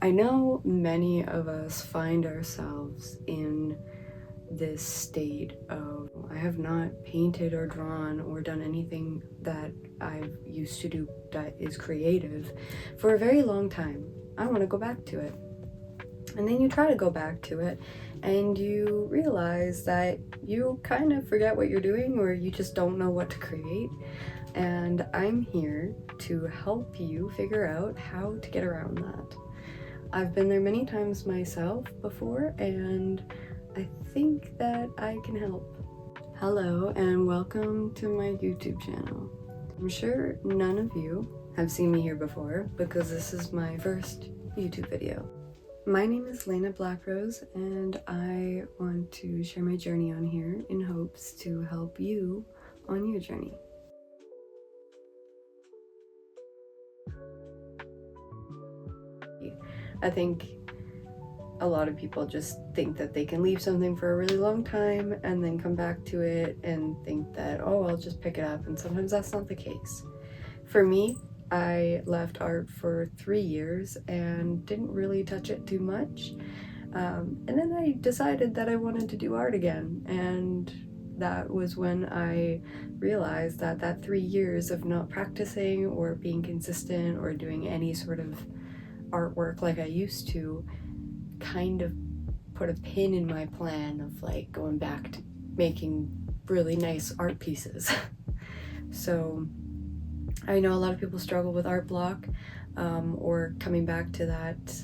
I know many of us find ourselves in this state of, I have not painted or drawn or done anything that I've used to do that is creative for a very long time. I want to go back to it. And then you try to go back to it and you realize that you kind of forget what you're doing, or you just don't know what to create. And I'm here to help you figure out how to get around that. I've been there many times myself before, and I think that I can help. Hello and welcome to my YouTube channel. I'm sure none of you have seen me here before because this is my first YouTube video. My name is Lena Blackrose, and I want to share my journey on here in hopes to help you on your journey. I think a lot of people just think that they can leave something for a really long time and then come back to it and think that, oh, I'll just pick it up, and sometimes that's not the case. For me, I left art for 3 years and didn't really touch it too much. And then I decided that I wanted to do art again, and that was when I realized that that 3 years of not practicing or being consistent or doing any sort of artwork like I used to kind of put a pin in my plan of like going back to making really nice art pieces. So I know a lot of people struggle with art block, or coming back to that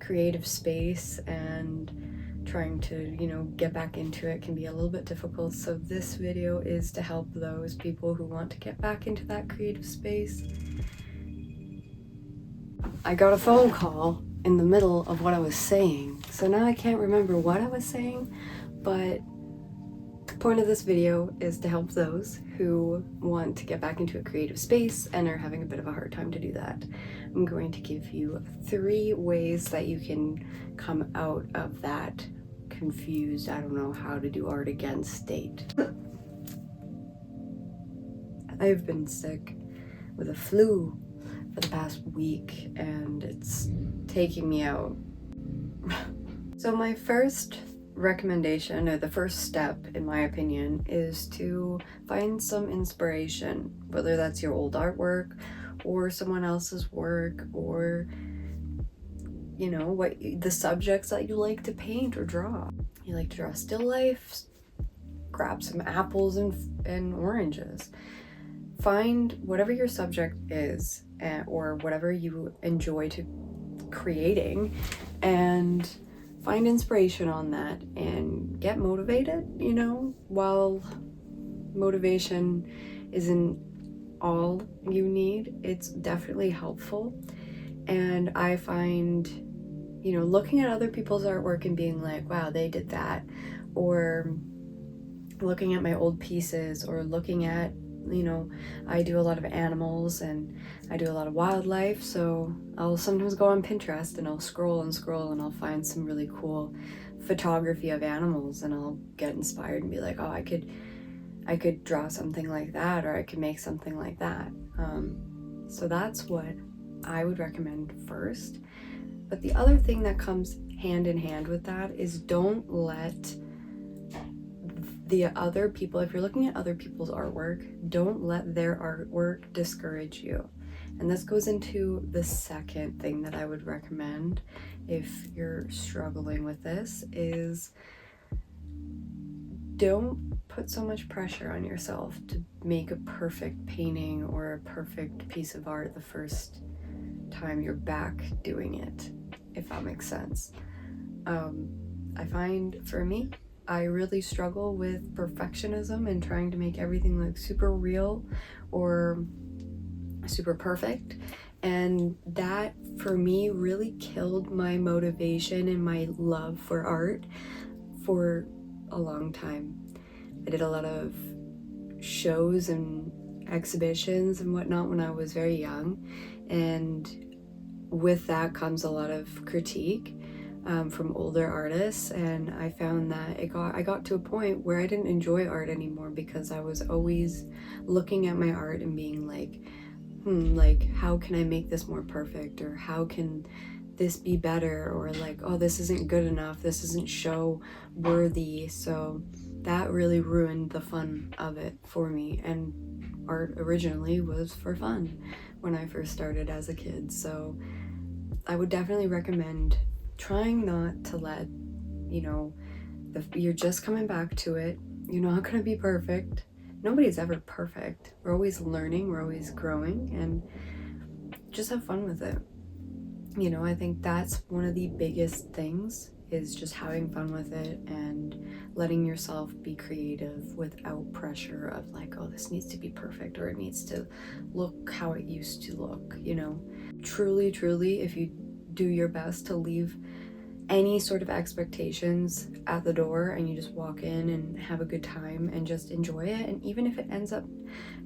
creative space, and trying to, get back into it can be a little bit difficult. So this video is to help those people who want to get back into that creative space. I got a phone call in the middle of what I was saying, so now I can't remember what I was saying, but the point of this video is to help those who want to get back into a creative space and are having a bit of a hard time to do that. I'm going to give you 3 ways that you can come out of that confused, I don't know how to do art again state. I've been sick with a flu for the past week and it's taking me out. So my first recommendation, or the first step in my opinion, is to find some inspiration, whether that's your old artwork or someone else's work, or what the subjects that you like to paint or draw. You like to draw still lifes, grab some apples and oranges. Find whatever your subject is, or whatever you enjoy to creating, and find inspiration on that and get motivated. While motivation isn't all you need, it's definitely helpful. And I find, looking at other people's artwork and being like, wow, they did that, or looking at my old pieces, or looking at, I do a lot of animals and I do a lot of wildlife, so I'll sometimes go on Pinterest and I'll scroll and I'll find some really cool photography of animals, and I'll get inspired and be like, oh, I could draw something like that, or I could make something like that. So that's what I would recommend first. But the other thing that comes hand in hand with that is, don't let the other people, if you're looking at other people's artwork, don't let their artwork discourage you. And this goes into the second thing that I would recommend if you're struggling with this, is don't put so much pressure on yourself to make a perfect painting or a perfect piece of art the first time you're back doing it, if that makes sense. I find, for me, I really struggle with perfectionism and trying to make everything look super real or super perfect. And that, for me, really killed my motivation and my love for art for a long time. I did a lot of shows and exhibitions and whatnot when I was very young. And with that comes a lot of critique from older artists, and I found that I got to a point where I didn't enjoy art anymore because I was always looking at my art and being like, how can I make this more perfect, or how can this be better, or like, oh, this isn't good enough, this isn't show worthy. So that really ruined the fun of it for me. And art originally was for fun when I first started as a kid. So I would definitely recommend trying not to let, you know, you're just coming back to it. You're not going to be perfect. Nobody's ever perfect. We're always learning, we're always growing, and just have fun with it. You know, I think that's one of the biggest things, is just having fun with it and letting yourself be creative without pressure of like, oh, this needs to be perfect, or it needs to look how it used to look, you know. Truly, if you do your best to leave any sort of expectations at the door and you just walk in and have a good time and just enjoy it, and even if it ends up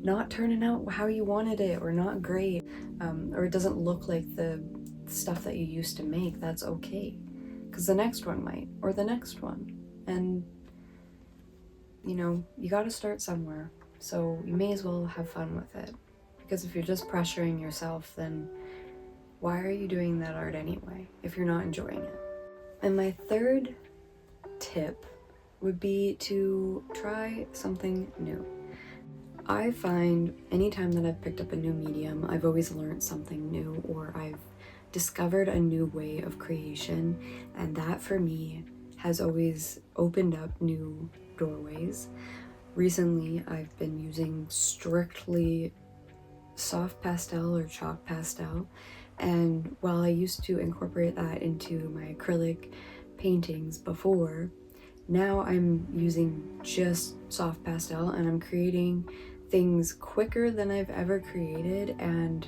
not turning out how you wanted it, or not great, or it doesn't look like the stuff that you used to make, that's okay, because the next one might, or the next one. And you know, you got to start somewhere, so you may as well have fun with it, because if you're just pressuring yourself, then why are you doing that art anyway if you're not enjoying it? And my third tip would be to try something new. I find anytime that I've picked up a new medium, I've always learned something new, or I've discovered a new way of creation, and that for me has always opened up new doorways. Recently, I've been using strictly soft pastel or chalk pastel, and while I used to incorporate that into my acrylic paintings before, now I'm using just soft pastel, and I'm creating things quicker than I've ever created, and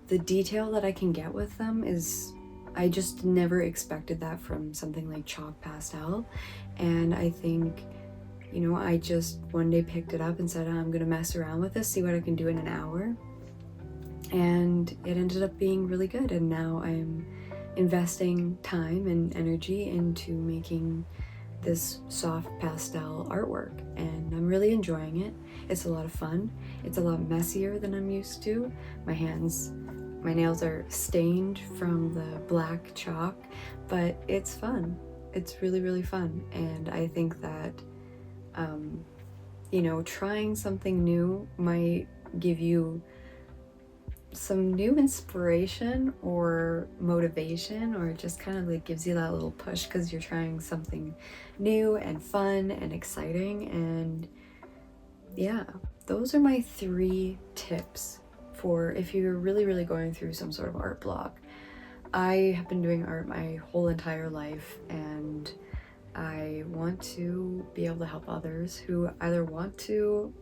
the detail that I can get with them is, I just never expected that from something like chalk pastel. And I think, you know, I just one day picked it up and said, I'm gonna mess around with this, see what I can do in an hour. And it ended up being really good, and now I'm investing time and energy into making this soft pastel artwork, and I'm really enjoying it. It's a lot of fun. It's a lot messier than I'm used to. My nails are stained from the black chalk, but it's fun. It's really fun. And I think that you know, trying something new might give you some new inspiration or motivation, or just kind of like gives you that little push because you're trying something new and fun and exciting. And yeah, those are my 3 tips for if you're really going through some sort of art block. I have been doing art my whole entire life, and I want to be able to help others who either want to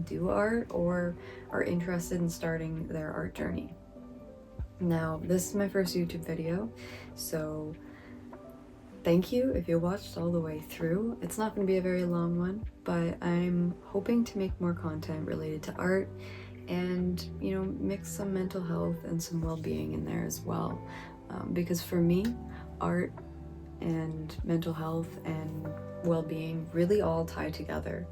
do art or are interested in starting their art journey. Now, this is my first YouTube video, so thank you if you watched all the way through. It's not going to be a very long one, but I'm hoping to make more content related to art and, you know, mix some mental health and some well-being in there as well, because for me, art and mental health and well-being really all tie together.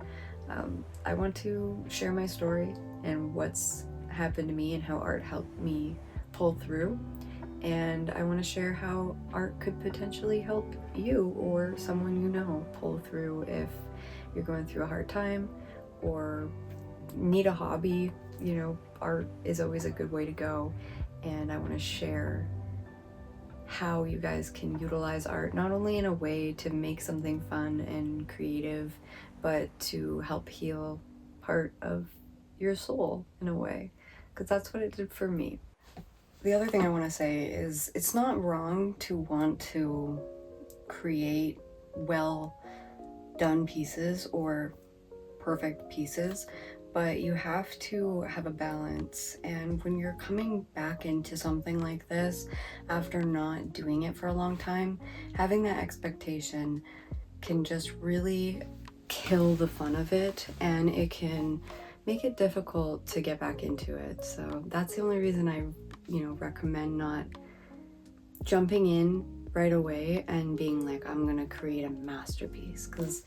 I want to share my story and what's happened to me and how art helped me pull through, and I want to share how art could potentially help you or someone you know pull through if you're going through a hard time or need a hobby. You know, art is always a good way to go, and I want to share how you guys can utilize art not only in a way to make something fun and creative, but to help heal part of your soul in a way, because that's what it did for me. The other thing I want to say is it's not wrong to want to create well done pieces or perfect pieces, but you have to have a balance. And when you're coming back into something like this after not doing it for a long time, having that expectation can just really kill the fun of it, and it can make it difficult to get back into it. So that's the only reason I, you know, recommend not jumping in right away and being like, I'm gonna create a masterpiece, because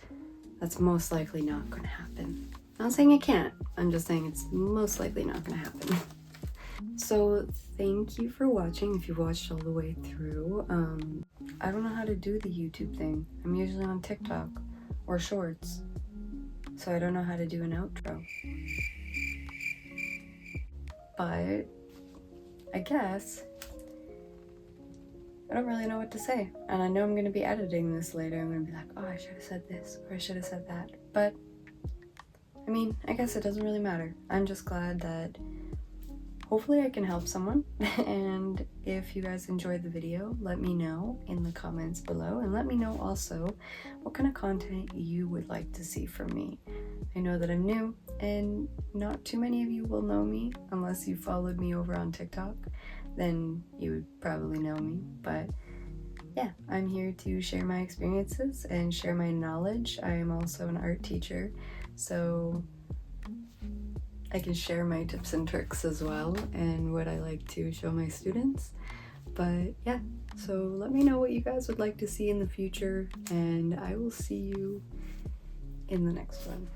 that's most likely not gonna happen. I'm not saying it can't, I'm just saying it's most likely not gonna happen. So thank you for watching if you watched all the way through. I don't know how to do the YouTube thing. I'm usually on TikTok or Shorts, so I don't know how to do an outro. But I guess I don't really know what to say. And I know I'm going to be editing this later. I'm going to be like, oh, I should have said this or I should have said that. But I mean, I guess it doesn't really matter. I'm just glad that hopefully I can help someone. And if you guys enjoyed the video, let me know in the comments below, and let me know also what kind of content you would like to see from me. I know that I'm new and not too many of you will know me unless you followed me over on TikTok. Then you would probably know me. But yeah, I'm here to share my experiences and share my knowledge. I am also an art teacher, so I can share my tips and tricks as well and what I like to show my students. But yeah, so let me know what you guys would like to see in the future, and I will see you in the next one.